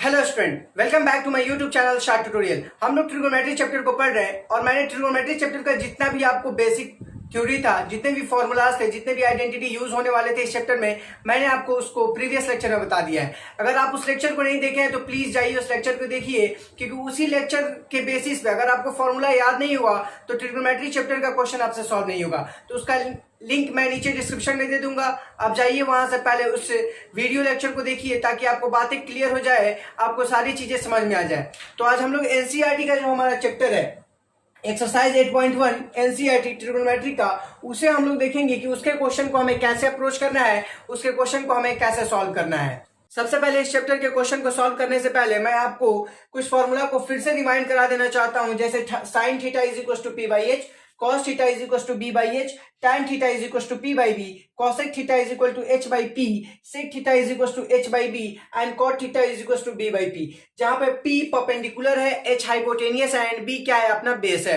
Hello student, welcome back to my YouTube channel short tutorial. हम लोग trigonometry chapter को पढ़ रहे हैं और मैंने ट्रिगोनोमेट्री चैप्टर का जितना भी आपको बेसिक थ्योरी था, जितने भी फॉर्मूलाज थे, जितने भी आइडेंटिटी यूज होने वाले थे इस चैप्टर में, मैंने आपको उसको प्रीवियस लेक्चर में बता दिया है। अगर आप उस लेक्चर को नहीं देखे हैं तो प्लीज जाइए उस लेक्चर को देखिए, क्योंकि उसी लेक्चर के बेसिस पे अगर आपको फॉर्मूला याद नहीं हुआ तो ट्रिगोनोमेट्री चैप्टर का क्वेश्चन आपसे सॉल्व नहीं होगा। तो उसका लिंक मैं नीचे डिस्क्रिप्शन में दे दूंगा, आप जाइए वहां से पहले उस वीडियो लेक्चर को देखिए ताकि आपको बातें क्लियर हो जाए, आपको सारी चीजें समझ में आ जाए। तो आज हम लोग एनसीईआरटी का जो हमारा चैप्टर है एक्सरसाइज 8.1 एनसीईआरटी ट्रिगोनोमेट्री का, उसे हम लोग देखेंगे कि उसके क्वेश्चन को हमें कैसे अप्रोच करना है, उसके क्वेश्चन को हमें कैसे सॉल्व करना है। सबसे पहले इस चैप्टर के क्वेश्चन को सॉल्व करने से पहले मैं आपको कुछ फॉर्मूला को फिर से रिमाइंड करा देना चाहता हूं, जैसे sine theta is equal to P by H, cos theta is equal to b by h, tan theta is equal to p by b, cosec theta is equal to h by p, sec theta is equal to h by b and cot theta is equal to b by p। जहां पे p perpendicular है, h hypotenuse है and b क्या है, अपना base है।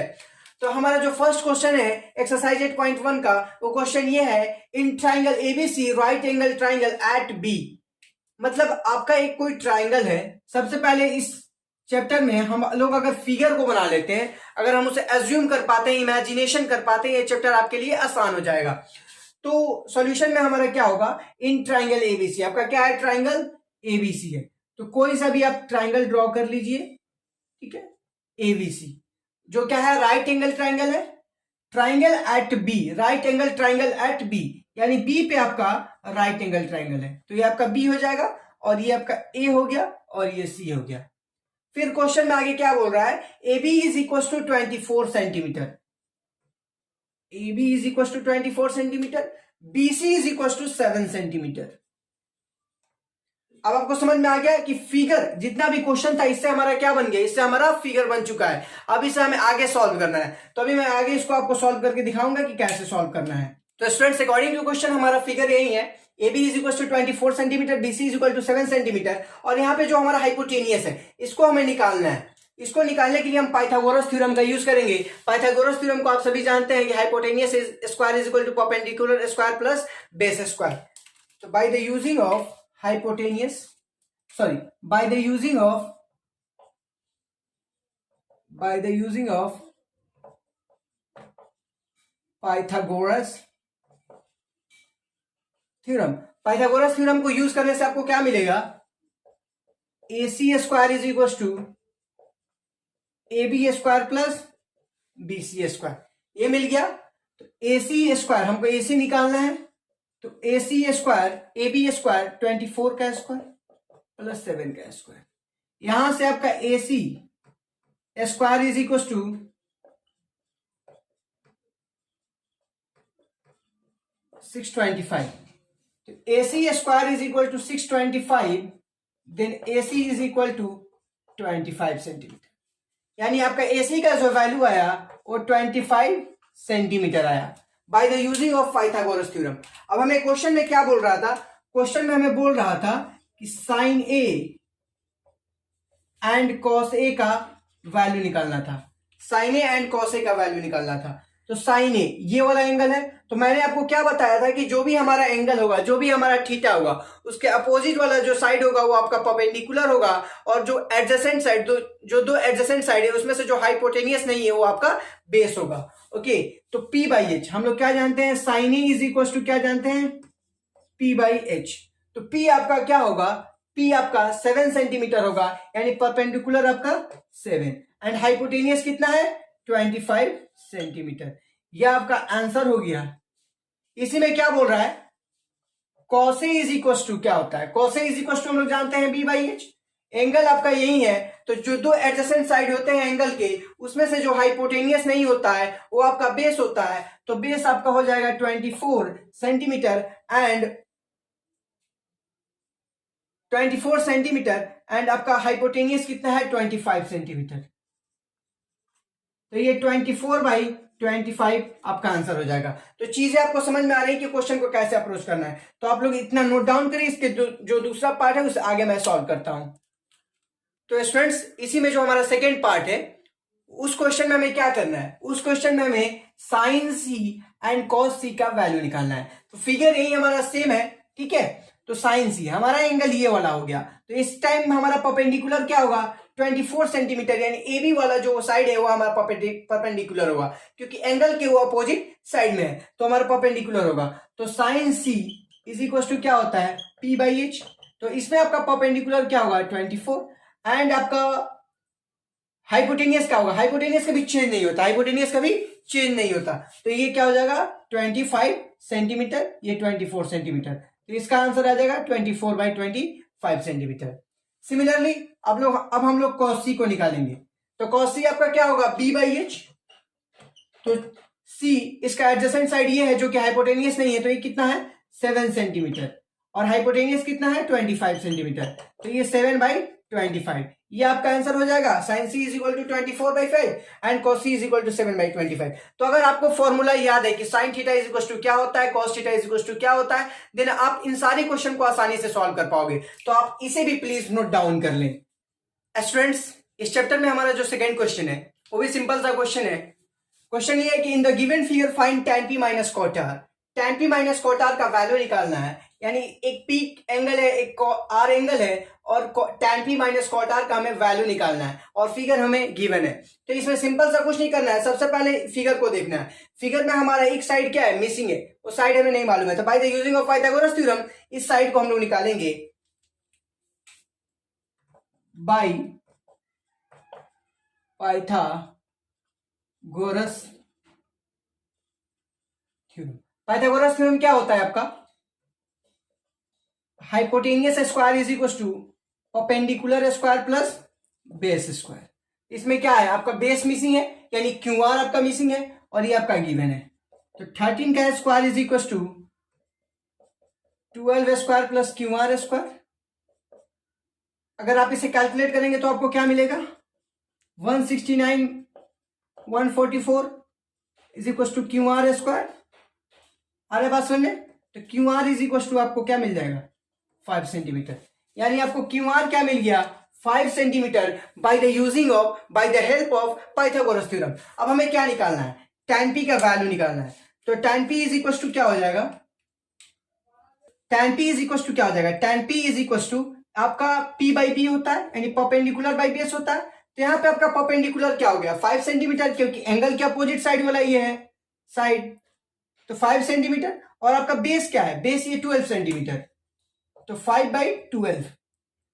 तो हमारा जो फर्स्ट क्वेश्चन है एक्सरसाइज 8.1 का, वो क्वेश्चन ये है, in triangle ABC right angle triangle at B. मतलब आपका एक कोई ट्राइंगल है। सबसे पहले इस चैप्टर में हम लोग अगर फिगर को बना लेते हैं, अगर हम उसे एज्यूम कर पाते हैं, इमेजिनेशन कर पाते हैं, ये चैप्टर आपके लिए आसान हो जाएगा। तो सॉल्यूशन में हमारा क्या होगा, इन ट्राइंगल एबीसी, आपका क्या है, ट्राइंगल एबीसी है। तो कोई सा भी आप ट्राइंगल ड्रॉ कर लीजिए, ठीक है, एबीसी, जो क्या है, राइट एंगल ट्राइंगल है, triangle at B, right angle triangle at B, यानी बी पे आपका राइट एंगल ट्राइंगल है। तो ये आपका बी हो जाएगा और ये आपका ए हो गया और ये सी हो गया। फिर क्वेश्चन में आगे क्या बोल रहा है, AB is equal to 24 centimetre, AB is equal to 24 centimetre, BC is equal to 7 centimetre. अब आपको समझ में आ गया कि फिगर, जितना भी क्वेश्चन था इससे हमारा क्या बन गया, इससे हमारा फिगर बन चुका है। अब इसे हमें आगे सॉल्व करना है। तो अभी मैं आगे इसको आपको सॉल्व करके दिखाऊंगा कि कैसे सॉल्व करना है। तो स्टूडेंट्स, अकॉर्डिंग टू क्वेश्चन हमारा फिगर यही है, AB is equal to 24 centimetre, BC is equal to 7 centimetre, और यहाँ पे जो हमारा हाइपोटेनियस है इसको हमें निकालना है। इसको निकालने के लिए हम पाइथागोरस थ्योरम का यूज करेंगे। पाइथागोरस थ्योरम को आप सभी जानते हैं कि hypotenuse square is equal to perpendicular square plus base square. तो by the using of hypotenuse, by the using of Pythagoras theorem, Pythagoras theorem को यूज करने से आपको क्या मिलेगा, AC square is equal to AB square plus BC square, ये मिल गया। तो AC स्क्वायर, हमको AC निकालना है, तो AC स्क्वायर AB स्क्वायर 24 का स्क्वायर प्लस 7 का स्क्वायर, यहां से आपका AC square is equal to 625। तो AC square is equal to 625, then AC is equal to 25 centimetre, यानी आपका AC का जो वैल्यू आया वो 25 सेंटीमीटर आया bye the using of Pythagoras theorem. अब हमें क्वेश्चन में क्या बोल रहा था, क्वेश्चन में हमें बोल रहा था कि sine A and cos A का वैल्यू निकालना था, sine A and cos A का वैल्यू निकालना था। तो साइन A ये वाला एंगल है, तो मैंने आपको क्या बताया था कि जो भी हमारा एंगल होगा, जो भी हमारा थीटा होगा, उसके अपोजिट वाला जो साइड होगा वो आपका परपेंडिकुलर होगा, और जो एडजेसेंट साइड, जो दो एडजेसेंट साइड है उसमें से जो हाइपोटेनियस नहीं है वो आपका बेस होगा। ओके, तो P बाई एच हम लोग क्या जानते हैं, sine A is equal to क्या जानते हैं, P बाई एच। तो P आपका क्या होगा, P आपका 7 सेंटीमीटर होगा, यानी परपेंडिकुलर आपका 7 एंड हाइपोटेनियस कितना है, 25 सेंटीमीटर। यह आपका आंसर हो गया। इसी में क्या बोल रहा है, cos A is equal to क्या होता है, cos A is equal to हम लोग जानते हैं B बाई एच। एंगल आपका यही है, तो जो दो एडजेसेंट साइड होते हैं एंगल के, उसमें से जो हाइपोटेनियस नहीं होता है वो आपका बेस होता है। तो बेस आपका हो जाएगा 24 सेंटीमीटर एंड आपका हाइपोटेनियस कितना है, 25 सेंटीमीटर। तो ये 24 बाई 25 आपका आंसर हो जाएगा। तो चीजें आपको समझ में आ रही है कि क्वेश्चन को कैसे अप्रोच करना है। तो आप लोग इतना नोट डाउन करिए, इसके जो दूसरा पार्ट है उसे आगे मैं सॉल्व करता हूं। तो स्टूडेंट्स, इसी में जो हमारा सेकेंड पार्ट है, उस क्वेश्चन में हमें क्या करना है, उस क्वेश्चन में हमें sine C and cos C का वैल्यू निकालना है। तो फिगर यही हमारा सेम है, ठीक है। तो साइन सी, हमारा एंगल ये वाला हो गया। तो इस टाइम हमारा परपेंडिकुलर क्या होगा 24 सेंटीमीटर, यानी ए बी वाला जो साइड है वो हमारा परपेंडिकुलर होगा, क्योंकि एंगल के वो अपोजिट साइड में है, तो हमारा परपेंडिकुलर होगा। तो sine C is equal to क्या होता है P बाई एच। तो इसमें आपका परपेंडिकुलर क्या होगा 24, एंड आपका हाइपोटेनियस क्या होगा, हाइपोटेनियस कभी चेंज नहीं होता, हाइपोटेनियस कभी चेंज नहीं होता। तो ये क्या हो जाएगा 25 सेंटीमीटर, ये 24 सेंटीमीटर, तो इसका आंसर आ जाएगा 24 बाई 25 सेंटीमीटर। सिमिलरली अब हम लोग cos c को निकालेंगे। तो cos c आपका क्या होगा b बाई एच। तो c इसका एडजेसेंट साइड ये है जो कि हाइपोटेनियस नहीं है, तो ये कितना है 7 सेंटीमीटर, और हाइपोटेनियस कितना है 25 सेंटीमीटर, तो ये 7 बाई 25, ये आपका आंसर हो जाएगा। Sine C is equal to 24 by 5 and cos c is equal to 7 by 25। तो अगर आपको फॉर्मूला याद है कि sine theta is equal to क्या होता है, cos theta is equal to क्या होता है, देन आप इन सारे क्वेश्चन को आसानी से सॉल्व कर पाओगे। तो आप इसे भी प्लीज नोट डाउन कर लें। स्टूडेंट्स, इस चैप्टर में हमारा जो सेकंड क्वेश्चन है वो भी सिंपल सा क्वेश्चन है। क्वेश्चन ये है कि in the given figure find tan p minus cot r। tan p minus cot r का वैल्यू निकालना है, यानी एक p एंगल है, एक r एंगल है, और tan p minus cot r का हमें वैल्यू निकालना है, और फिगर हमें गिवन है। तो इसमें सिंपल सा कुछ नहीं करना है, सबसे पहले फिगर को देखना है। फिगर में हमारा एक साइड क्या है मिसिंग है, वो साइड हमें नहीं मालूम है, तो by the using of Pythagoras theorem इस साइड को हम लोग निकालेंगे by Pythagoras theorem. Pythagoras theorem क्या होता है आपका, hypotenuse square is equal to perpendicular square plus base square. इसमें क्या है आपका बेस मिसिंग है, यानी क्यू आर आपका मिसिंग है, और ये आपका गिवन है। तो 13 का square is equal to 12 square plus Q R square. अगर आप इसे कैलकुलेट करेंगे तो आपको क्या मिलेगा 169 144 is equal to Q R square. अरे बात सुन ले, तो Q R is equal to आपको क्या मिल जाएगा 5 सेंटीमीटर, यानी आपको क्यू आर क्या मिल गया 5 centimetre by the help of Pythagoras theorem. अब हमें क्या निकालना है tan p का वैल्यू निकालना है। तो tan p is equal to क्या हो जाएगा, tan p is equal to क्या हो जाएगा, tan p is equal to आपका p बाई p होता है, यानी परपेंडिकुलर बाई बेस होता है। तो यहाँ पे आपका परपेंडिकुलर क्या हो गया 5 सेंटीमीटर, क्योंकि एंगल के अपोजिट साइड वाला ये है साइड, तो 5 सेंटीमीटर, और आपका बेस क्या है, बेस ये 12 सेंटीमीटर, तो 5 बाई 12,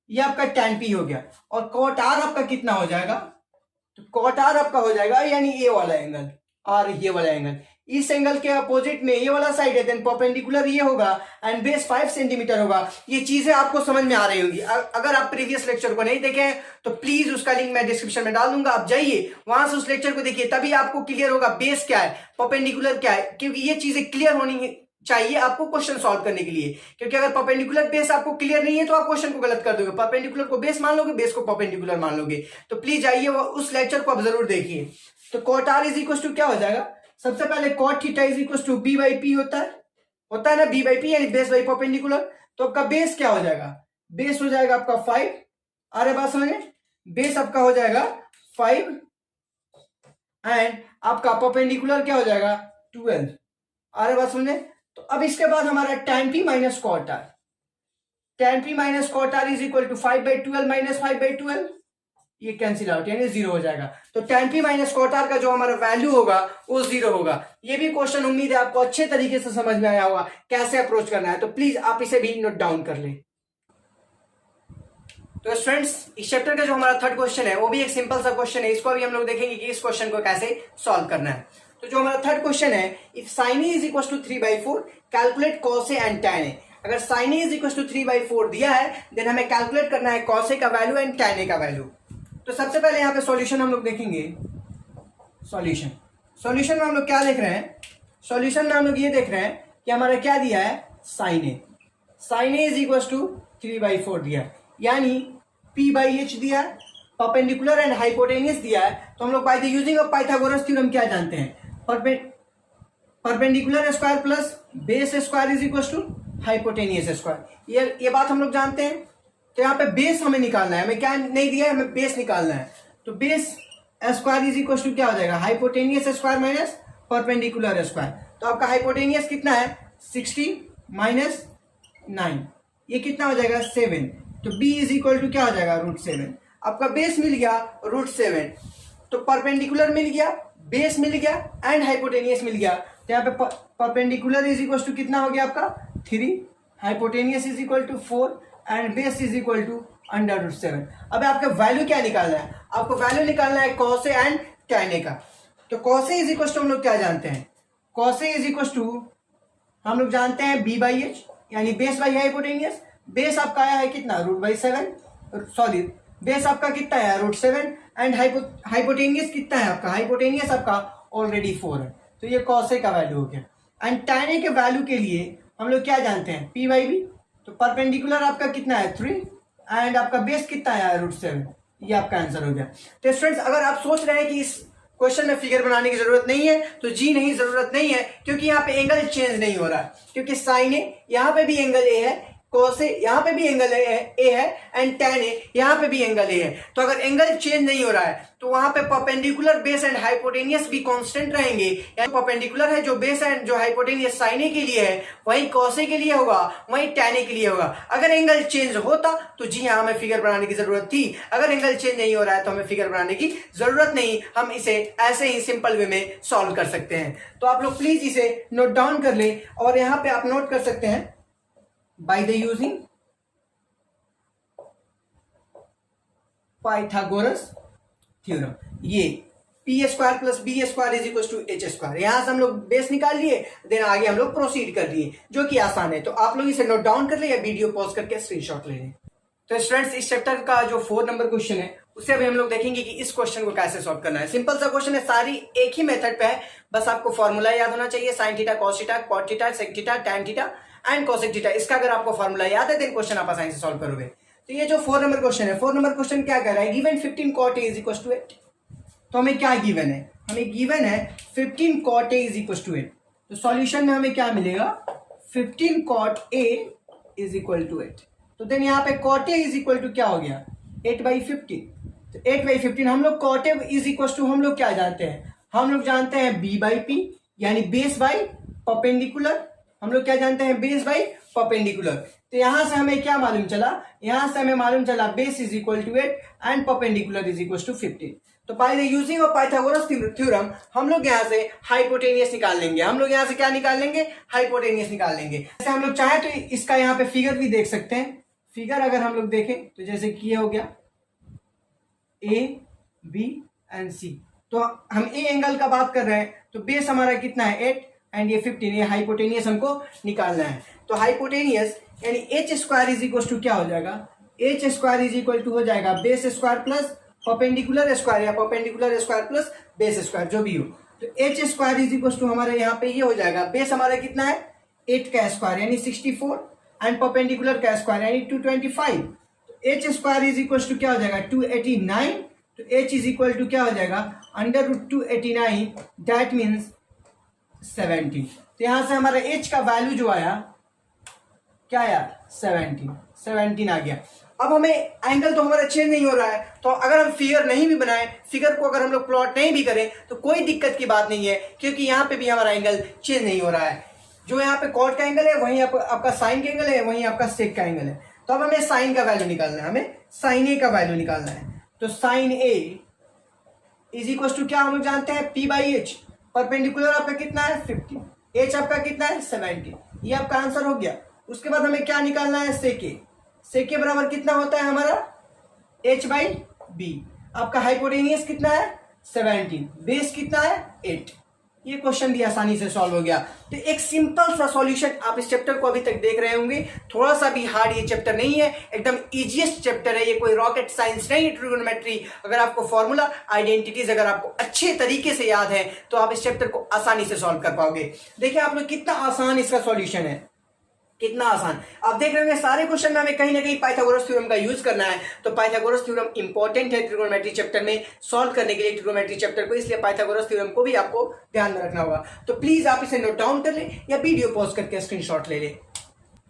ये आपका tan p हो गया। और cot r आपका कितना हो जाएगा, तो cot r आपका हो जाएगा यानी ये वाला एंगल और ये वाला एंगल, इस एंगल के अपोजिट में ये वाला साइड है, देन परपेंडिकुलर ये होगा एंड बेस 5 सेंटीमीटर होगा। ये चीजें आपको समझ में आ रही होंगी। अगर आप प्रीवियस लेक्चर को नहीं देखे हैं तो प्लीज उसका लिंक मैं डिस्क्रिप्शन में डाल दूंगा, आप जाइए वहां से उस लेक्चर को देखिए, तभी आपको क्लियर होगा बेस क्या है, परपेंडिकुलर क्या है, क्योंकि ये चीजें क्लियर होनी चाहिए आपको क्वेश्चन सॉल्व करने के लिए। क्योंकि अगर परपेंडिकुलर बेस आपको क्लियर नहीं है तो आप क्वेश्चन को गलत कर दोगे, परपेंडिकुलर को बेस मान लोगे, बेस को परपेंडिकुलर मान लोगे। तो प्लीज आइए उस लेक्चर को आप जरूर देखिए। तो cot r is equal to क्या हो जाएगा, सबसे पहले cot theta is equal to b by p होता है ना, b बाई p यानी बेस बाई परपेंडिकुलर। तो आपका बेस क्या हो जाएगा, बेस हो जाएगा आपका 5, अरे बात समझे, बेस आपका हो जाएगा 5 एंड आपका परपेंडिकुलर क्या हो जाएगा 12, अरे बात समझे। तो अब इसके बाद हमारा tan p minus cot r, tan p minus cot r is equal to 5 by 12 minus 5 by 12, ये कैंसिल आउट यानी 0 हो जाएगा। तो tan p minus cot r का जो हमारा वैल्यू होगा वो 0 होगा। ये भी क्वेश्चन उम्मीद है आपको अच्छे तरीके से समझ में आया होगा कैसे अप्रोच करना है, तो प्लीज आप इसे भी नोट डाउन कर लें। तो स्टूडेंट्स, इस चैप्टर का जो हमारा थर्ड क्वेश्चन है वो भी एक सिंपल सा क्वेश्चन है, इसको भी हम लोग देखेंगे कि इस क्वेश्चन को कैसे सॉल्व करना है। तो जो हमारा थर्ड क्वेश्चन है, if sin a is equal to 3/4 calculate cos a and tan a। अगर sin a is equal to 3/4 दिया है, देन हमें कैलकुलेट करना है cos a का वैल्यू एंड tan a का वैल्यू। तो सबसे पहले यहाँ पे सॉल्यूशन हम लोग देखेंगे। सॉल्यूशन में हम लोग क्या देख रहे हैं, सॉल्यूशन में हम लोग ये देख रहे हैं कि हमारा क्या दिया है sin a is equal to 3/4 दिया है, यानी p बाई एच दिया है, परपेंडिकुलर एंड हाइपोटेनियस दिया है। तो हम लोग by the using of Pythagoras theorem क्या जानते हैं, perpendicular square plus base square is equal to hypotenuse square, ये बात हम लोग जानते हैं। तो यहाँ पे बेस हमें निकालना है, हमें क्या नहीं दिया है, हमें बेस निकालना है। तो base square is equal to क्या हो जाएगा, hypotenuse square minus perpendicular square. तो आपका हाइपोटेनियस कितना है 60 माइनस 9, ये कितना हो जाएगा 7, तो b इज इक्वल टू क्या हो जाएगा √7। आपका बेस मिल गया √7, तो परपेंडिकुलर मिल गया, बेस मिल गया एंड हाइपोटेनियस मिल गया। तो यहाँ पे परपेंडिकुलर इज इक्वल टू कितना हो गया आपका 3, hypotenuse is equal to 4 and base is equal to √7। अब आपका वैल्यू क्या निकालना है, आपको वैल्यू निकालना है cos A and tan A का। तो cos A is equal to हम लोग क्या जानते हैं, cos A is equal to हम लोग जानते हैं b/h यानी बेस बाई हाइपोटेनियस। बेस आपका आया है कितना √7, सॉरी बेस आपका कितना है √7 एंड हाइपोटेनियस कितना है आपका, हाइपोटेनियस आपका ऑलरेडी 4 है, तो ये कॉस ए का वैल्यू हो गया। एंड टैन ए के वैल्यू के लिए हम लोग क्या जानते हैं p/b, तो परपेंडिकुलर आपका कितना है 3 एंड आपका बेस कितना है √7, ये आपका आंसर हो गया। तो स्टूडेंट्स अगर आप सोच रहे हैं कि इस क्वेश्चन में फिगर बनाने की जरूरत नहीं है, तो जी नहीं जरूरत नहीं है, क्योंकि यहाँ पे एंगल चेंज नहीं हो रहा है, क्योंकि साइन ए यहाँ पे भी एंगल ए है, कॉस ए यहाँ पे भी एंगल ए है एंड टैन ए यहाँ पे भी एंगल ए है। तो अगर एंगल चेंज नहीं हो रहा है तो वहां पे परपेंडिकुलर बेस एंड हाइपोटेनियस भी कांस्टेंट रहेंगे। यानी परपेंडिकुलर है जो बेस एंड जो हाइपोटेनियस साइन ए के लिए है वही कॉस ए के लिए होगा, वही टैन ए के लिए होगा। अगर एंगल चेंज होता तो जी हाँ हमें फिगर बनाने की जरूरत थी, अगर एंगल चेंज नहीं हो रहा है तो हमें फिगर बनाने की जरूरत नहीं, हम इसे ऐसे ही सिंपल वे में सॉल्व कर सकते हैं। तो आप लोग प्लीज इसे नोट डाउन कर ले, और यहाँ पे आप नोट कर सकते हैं by the using Pythagoras theorem. ये p² + b² is equal to h², यहां से हम लोग बेस निकाल लिए, देन आगे हम लोग प्रोसीड कर लिए, जो कि आसान है। तो आप लोग इसे नोट डाउन कर ले या वीडियो पॉज करके स्क्रीनशॉट ले लें। तो स्टूडेंट्स इस चैप्टर का जो 4 नंबर क्वेश्चन है उससे अभी हम लोग देखेंगे कि इस क्वेश्चन को कैसे सॉल्व करना है। सिंपल सा क्वेश्चन है, सारी एक ही मेथड पे है, बस आपको फॉर्मूला याद होना चाहिए, sin theta, cos theta, cot theta, sec theta, tan theta and cosec theta. इसका अगर आपको फॉर्मूला याद है देन क्वेश्चन आप आसानी से सॉल्व करोगे। तो ये जो 4 नंबर क्वेश्चन है, 4 नंबर क्वेश्चन क्या कह रहा है, given 15 cot a is equal to 8। तो हमें क्या गिवन है, हमें गिवन है 15 cot a is equal to 8। तो सॉल्यूशन में हमें क्या मिलेगा 15 cot a is equal to 8। तो देन यहाँ पे cot a is equal to क्या हो गया 8/15। तो 8/15 हम लोग cot a is equal to हम लोग क्या जानते हैं, हम लोग जानते हैं b/p यानी बेस बाई परपेंडिकुलर। हम लोग क्या जानते हैं बेस बाई परपेंडिकुलर। तो यहां से हमें क्या मालूम चला, यहां से हमें मालूम चला base is equal to 8 and perpendicular is equal to 15। तो by the using of Pythagoras theorem हम लोग यहां से हाइपोटेनियस निकाल लेंगे। हम लोग यहां से क्या निकाल लेंगे, हाइपोटेनियस निकाल लेंगे। जैसे हम लोग चाहे तो इसका यहाँ पे फिगर भी देख सकते हैं। फिगर अगर हम लोग देखें तो जैसे कि ये हो गया ए बी एंड सी, तो हम ए एंगल का बात कर रहे हैं, तो बेस हमारा कितना है 8 एंड ये 15, ये हाइपोटेनियस हमको निकालना है। तो हाइपोटेनियस यानी h² इज इक्वल टू क्या हो जाएगा, h² इज इक्वल टू हो जाएगा base square plus perpendicular square या perpendicular square plus base square जो भी हो। तो h² इज इक्वल टू हमारे यहाँ पे ये हो जाएगा, बेस हमारा कितना है 8 का स्क्वायर यानी 64 एंड परपेंडिकुलर का स्क्वायर यानी 225। तो h² इज इक्वल टू क्या हो जाएगा 289। तो h इज इक्वल टू क्या हो जाएगा √289, दैट मीन्स 17। तो यहां से हमारा h का वैल्यू जो आया क्या आया 17 आ गया। अब हमें एंगल तो हमारा चेंज नहीं हो रहा है, तो अगर हम फिगर नहीं भी बनाए, फिगर को अगर हम लोग प्लॉट नहीं भी करें तो कोई दिक्कत की बात नहीं है, क्योंकि यहाँ पे भी हमारा एंगल चेंज नहीं हो रहा है। जो यहाँ पे कॉट का एंगल है वहीं आपका साइन का एंगल है, वहीं आपका सेक का एंगल है। तो अब हमें साइन का वैल्यू निकालना है, हमें साइन ए का वैल्यू निकालना है। तो sine A is equal to क्या हम लोग जानते हैं p/h, परपेंडिकुलर आपका कितना है 15, h आपका कितना है 17, ये आपका आंसर हो गया। उसके बाद हमें क्या निकालना है सेक ए बराबर कितना होता है हमारा h/b। आपका हाइपोटेनियस कितना है 17, बेस कितना है 8। ये क्वेश्चन भी आसानी से सॉल्व हो गया। तो एक सिंपल सा सॉल्यूशन, आप इस चैप्टर को अभी तक देख रहे होंगे, थोड़ा सा भी हार्ड ये चैप्टर नहीं है, एकदम इजीएस्ट चैप्टर है, ये कोई रॉकेट साइंस नहीं है। ट्रिगोनोमेट्री अगर आपको फॉर्मूला आइडेंटिटीज अगर आपको अच्छे तरीके से याद है तो आप इस चैप्टर को आसानी से सॉल्व कर पाओगे। देखिए आप लोग कितना आसान इसका सॉल्यूशन है, कितना आसान। आप देख रहे होंगे सारे क्वेश्चन में हमें कहीं ना कहीं पाइथागोरस थ्योरम का यूज करना है। तो पाइथागोरस थ्योरम इंपॉर्टेंट है ट्रिगोनोमेट्री चैप्टर में सॉल्व करने के लिए, ट्रिगोनोमेट्री चैप्टर को, इसलिए पाइथागोरस थ्योरम को भी आपको ध्यान में रखना होगा। तो प्लीज आप इसे नोट डाउन कर ले या वीडियो पॉज करके स्क्रीनशॉट ले ले।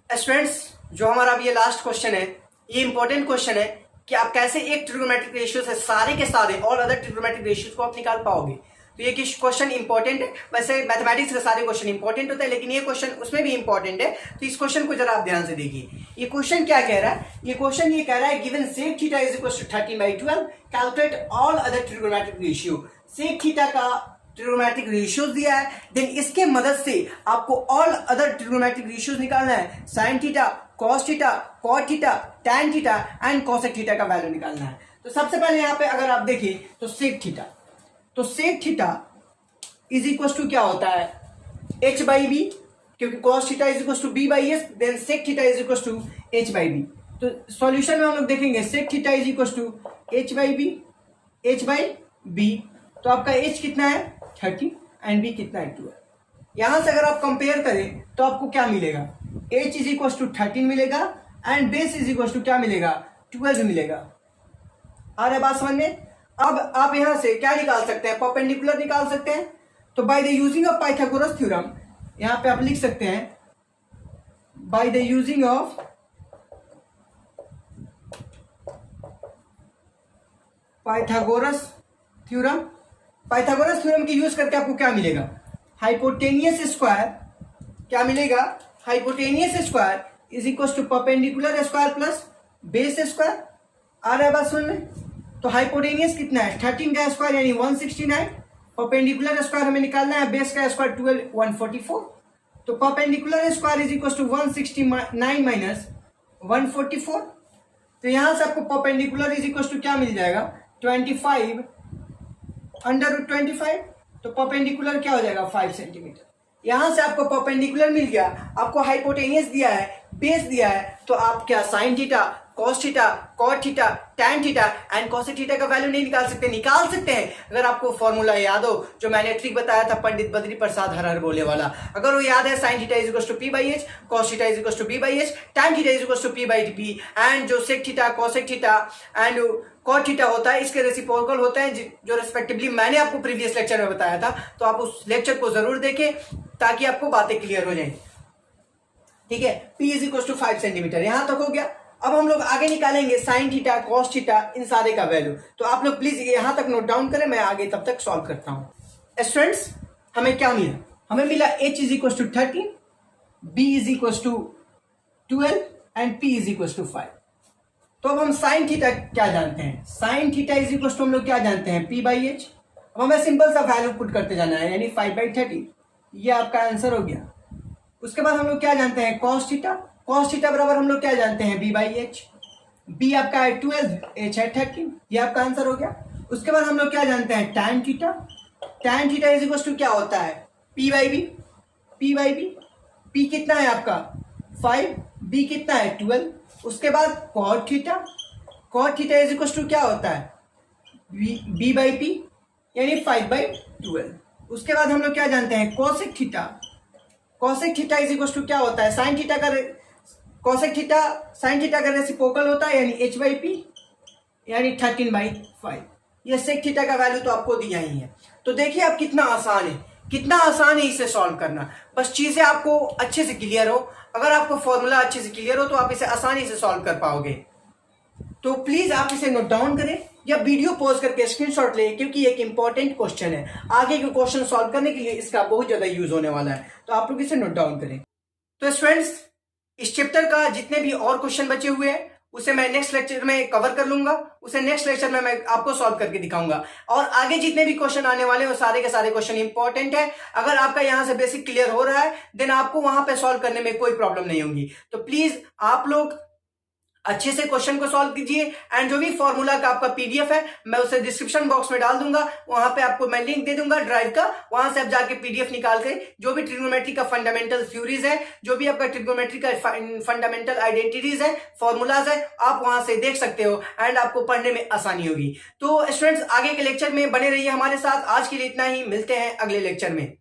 स्टूडेंट्स जो हमारा अब ये लास्ट क्वेश्चन है, ये इंपॉर्टेंट क्वेश्चन है कि आप कैसे एक ट्रिगोनोमेट्रिक रेशियो से सारे के सारे ऑल अदर ट्रिगोनोमेट्रिक रेशियोज को आप निकाल पाओगे। तो ये क्वेश्चन इंपॉर्टेंट है। वैसे मैथमेटिक्स के सारे क्वेश्चन इंपॉर्टेंट होते हैं, लेकिन ये क्वेश्चन उसमें भी इंपॉर्टेंट है। तो इस क्वेश्चन को जरा आप ध्यान से देखिए। ये क्वेश्चन क्या कह रहा है? ये क्वेश्चन ये कह रहा है given sec theta is equal to 13/12 calculate all other trigonometric ratio. Sec theta का ट्रिगोनोमेट्रिक रेशियोज दिया है, देन इसके मदद से आपको ऑल अदर ट्रिगोनोमेट्रिक रेशियोज निकालना है। Sine theta, cos theta, cot theta, tan theta and cosec theta का वैल्यू निकालना है। तो सबसे पहले यहाँ पे अगर आप देखिए तो सेक थीटा, तो sec theta is equal to क्या होता है? h बाई बी, क्योंकि cos theta is equal to B by S, then sec theta is equal to h by B. तो सॉल्यूशन में हम लोग देखेंगे sec theta is equal to h by B, h by B. तो आपका h कितना है? 30 एंड b कितना है? 12। यहां से अगर आप कंपेयर करें तो आपको क्या मिलेगा? h इज इक्वल टू 13 मिलेगा and base is equal to क्या मिलेगा? 12 मिलेगा। आ रहा है बात समझ में? अब आप यहां से क्या निकाल सकते हैं? परपेंडिकुलर निकाल सकते हैं। तो by the using of Pythagoras theorem, यहां पे आप लिख सकते हैं by the using of Pythagoras theorem, Pythagoras theorem की यूज करके आपको क्या मिलेगा? हाइपोटेनियस स्क्वायर, क्या मिलेगा? Hypotenuse square is equal to perpendicular square plus base square. आ रहा है बात समझ में? तो हाइपोटेनियस कितना है? 13 का स्क्वायर यानी 169, परपेंडिकुलर स्क्वायर हमें निकालना है, बेस का स्क्वायर 12 144। तो perpendicular square is equal to 169 minus 144। तो यहां से आपको परपेंडिकुलर इज इक्वल टू क्या मिल जाएगा? 25 अंडर रूट 25। तो परपेंडिकुलर क्या हो जाएगा? 5 सेंटीमीटर। यहां से आपको परपेंडिकुलर मिल गया, आपको हाइपोटेनियस दिया है, बेस दिया है, तो आप क्या sine theta, cos theta, cot theta, tan theta and cosec theta का वैल्यू नहीं निकाल सकते? निकाल सकते हैं अगर आपको फॉर्मूला याद हो, जो मैंने ट्रिक बताया था पंडित बद्री प्रसाद हर बोले वाला। अगर वो याद है, sine theta is equal to P by H, cos theta is equal to B by H, tan theta is equal to P by P and जो sec theta, cosec theta and cot theta होता है, इसके reciprocal होते हैं, जो respectively मैंने आपको previous lecture में बताया था। तो आप उस लेक्चर को जरूर देखें ताकि आपको बातें क्लियर हो जाए। ठीक है, P is equal to 5 centimetre, यहां तक हो गया। अब हम लोग आगे निकालेंगे साइन थीटा, कॉस थीटा, इन सारे का वैल्यू। तो आप लोग प्लीज यहां तक नोट डाउन करें, मैं आगे तब तक सॉल्व करता हूं। स्टूडेंट्स, हमें क्या मिला? हमें मिला h is equal to 13, b is equal to 12 and p is equal to 5। तो अब हम साइन थीटा क्या जानते हैं? Sine theta is equal to हम लोग क्या जानते हैं? p by H. अब हमें सिंपल सा वैल्यू पुट करते जाना है, यानी 5/13। ये आपका आंसर हो गया। उसके बाद हम लोग क्या जानते हैं? कॉस थीटा, कॉस थीटा बराबर हम लोग क्या जानते हैं? b by H. b आपका है 12, h है 13, ये आपका आंसर हो गया। उसके बाद हम लोग क्या जानते हैं? Tan theta, tan theta is equal to क्या होता है? p by B, p by B. p कितना है आपका? 5, b कितना है? 12। उसके बाद cot theta, cot theta is equal to क्या होता है? b बाई पी यानी 5/12। उसके बाद हम लोग क्या जानते हैं? Cosec theta, cosec theta is equal to क्या होता है? साइन थीटा का कोसेक थीटा साइन थीटा का रेसिप्रोकल होता है, यानी h बाई पी यानी 13/5। ये सेक थीटा का वैल्यू तो आपको दिया ही है। तो देखिए आप कितना आसान है, कितना आसान है इसे सॉल्व करना। बस चीजें आपको अच्छे से क्लियर हो, अगर आपको फॉर्मूला अच्छे से क्लियर हो तो आप इसे आसानी से सॉल्व कर पाओगे। तो प्लीज आप इसे नोट डाउन करें या वीडियो पॉज करके स्क्रीनशॉट लें, क्योंकि एक इंपॉर्टेंट क्वेश्चन है। आगे के क्वेश्चन सॉल्व करने के लिए इसका बहुत ज्यादा यूज होने वाला है, तो आप लोग इसे नोट डाउन करें। तो स्टूडेंट्स, इस चैप्टर का जितने भी और क्वेश्चन बचे हुए हैं उसे मैं नेक्स्ट लेक्चर में कवर कर लूंगा, उसे नेक्स्ट लेक्चर में मैं आपको सॉल्व करके दिखाऊंगा। और आगे जितने भी क्वेश्चन आने वाले हैं वो सारे के सारे क्वेश्चन इंपॉर्टेंट है। अगर आपका यहां से बेसिक क्लियर हो रहा है देन आपको वहां पे सॉल्व करने में कोई प्रॉब्लम नहीं होगी। तो प्लीज आप लोग अच्छे से क्वेश्चन को सॉल्व कीजिए एंड जो भी फॉर्मूला का आपका पीडीएफ है मैं उसे डिस्क्रिप्शन बॉक्स में डाल दूंगा, वहां पे आपको मैं लिंक दे दूंगा ड्राइव का, वहां से आप जाके पीडीएफ निकाल के जो भी ट्रिग्नोमेट्री का फंडामेंटल थ्योरीज है, जो भी आपका ट्रिग्नोमेट्री का फंडामेंटल आइडेंटिटीज है, फॉर्मूलाज है, आप वहां से देख सकते हो एंड आपको पढ़ने में आसानी होगी। तो स्टूडेंट्स, आगे के लेक्चर में बने रहिए हमारे साथ। आज के लिए इतना ही, मिलते हैं अगले लेक्चर में।